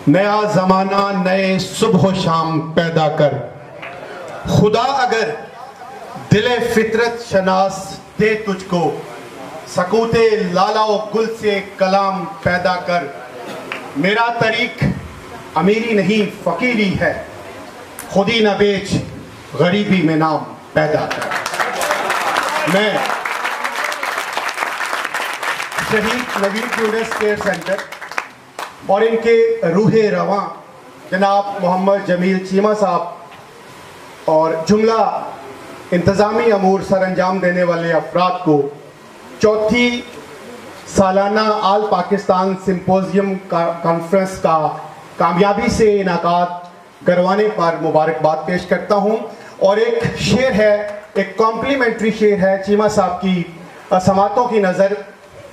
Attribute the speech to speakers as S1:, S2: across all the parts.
S1: नया जमाना नए सुबह शाम पैदा कर। खुदा अगर दिले फितरत शनास दे तुझको, सकूते लाला व गुल से कलाम पैदा कर। मेरा तरीक अमीरी नहीं फकीरी है, खुदी न बेच गरीबी में नाम पैदा कर। मैं शहीद नवीन ट्यूडर्स केयर सेंटर और इनके रूहे रवां जनाब मोहम्मद जमील चीमा साहब और जुमला इंतज़ामी अमूर सर अंजाम देने वाले अफराद को चौथी सालाना आल पाकिस्तान सिंपोजियम कॉन्फ्रेंस का कामयाबी से इनाकाद करवाने पर मुबारकबाद पेश करता हूँ। और एक शेर है, एक कॉम्प्लीमेंट्री शेर है चीमा साहब की समातों की नज़र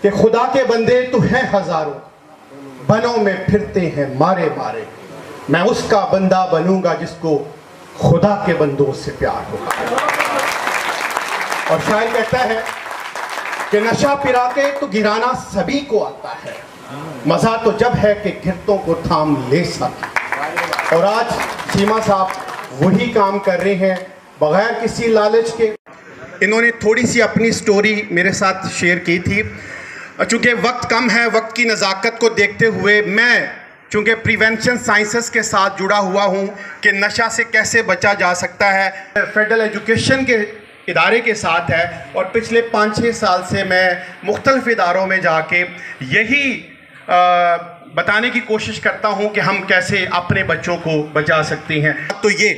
S1: कि खुदा के बंदे तो हैं हजारों, बनों में फिरते हैं मारे मारे। मैं उसका बंदा बनूंगा जिसको खुदा के बंदों से प्यार होगा। और शायर कहता है कि नशा पिरा के तो गिराना सभी को आता है, मजा तो जब है कि गिरतों को थाम ले सके। और आज चीमा साहब वही काम कर रहे हैं बगैर किसी लालच के। इन्होंने थोड़ी सी अपनी स्टोरी मेरे साथ शेयर की थी। चूँकि वक्त कम है, वक्त की नज़ाकत को देखते हुए मैं चूँकि प्रिवेंशन साइंसेस के साथ जुड़ा हुआ हूँ कि नशा से कैसे बचा जा सकता है, फेडरल एजुकेशन के इदारे के साथ है। और पिछले 5-6 साल से मैं मुख्तलिफ इदारों में जाके यही बताने की कोशिश करता हूं कि हम कैसे अपने बच्चों को बचा सकते हैं। तो ये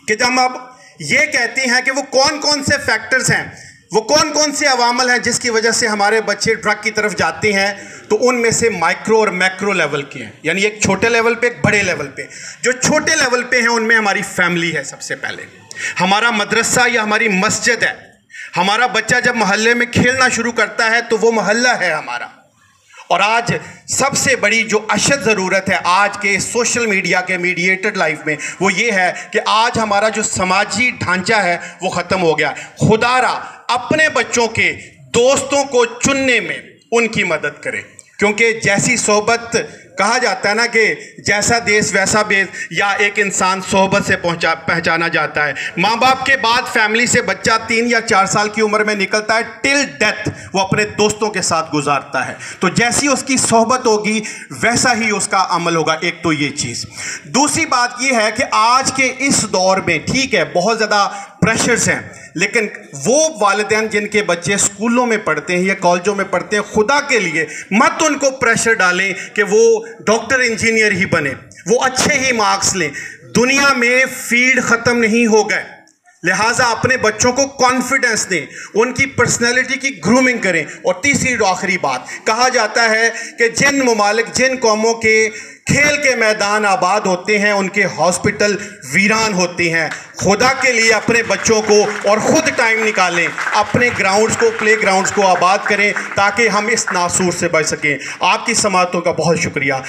S1: कि जब हम अब ये कहते हैं कि वो कौन कौन से फैक्टर्स हैं, वो कौन कौन से अवामल हैं जिसकी वजह से हमारे बच्चे ड्रग की तरफ जाते हैं, तो उनमें से माइक्रो और मैक्रो लेवल के हैं, यानी एक छोटे लेवल पे एक बड़े लेवल पे। जो छोटे लेवल पे हैं उनमें हमारी फैमिली है, सबसे पहले हमारा मदरसा या हमारी मस्जिद है। हमारा बच्चा जब मोहल्ले में खेलना शुरू करता है तो वो मोहल्ला है हमारा। और आज सबसे बड़ी जो अशद ज़रूरत है आज के सोशल मीडिया के मीडिएटेड लाइफ में, वो ये है कि आज हमारा जो समाजी ढांचा है वो ख़त्म हो गया। खुदारा अपने बच्चों के दोस्तों को चुनने में उनकी मदद करें, क्योंकि जैसी सोहबत कहा जाता है ना कि जैसा देश वैसा बेस, या एक इंसान सोहबत से पहचाना जाता है। माँ बाप के बाद फैमिली से बच्चा 3 या 4 साल की उम्र में निकलता है, टिल डेथ वो अपने दोस्तों के साथ गुजारता है। तो जैसी उसकी सोहबत होगी वैसा ही उसका अमल होगा। एक तो ये चीज़। दूसरी बात ये है कि आज के इस दौर में ठीक है बहुत ज़्यादा प्रेशर्स हैं, लेकिन वो वालिदैन जिनके बच्चे स्कूलों में पढ़ते हैं या कॉलेजों में पढ़ते हैं, खुदा के लिए मत उनको प्रेशर डालें कि वो डॉक्टर इंजीनियर ही बने, वो अच्छे ही मार्क्स लें। दुनिया में फील्ड ख़त्म नहीं हो गए, लिहाजा अपने बच्चों को कॉन्फिडेंस दें, उनकी पर्सनैलिटी की ग्रूमिंग करें। और तीसरी और आखिरी बात, कहा जाता है कि जिन ममालिक जिन कौमों के खेल के मैदान आबाद होते हैं उनके हॉस्पिटल वीरान होते हैं। खुदा के लिए अपने बच्चों को और ख़ुद टाइम निकालें, अपने ग्राउंड्स को प्ले ग्राउंड्स को आबाद करें ताकि हम इस नासूर से बच सकें। आपकी समातों का बहुत शुक्रिया।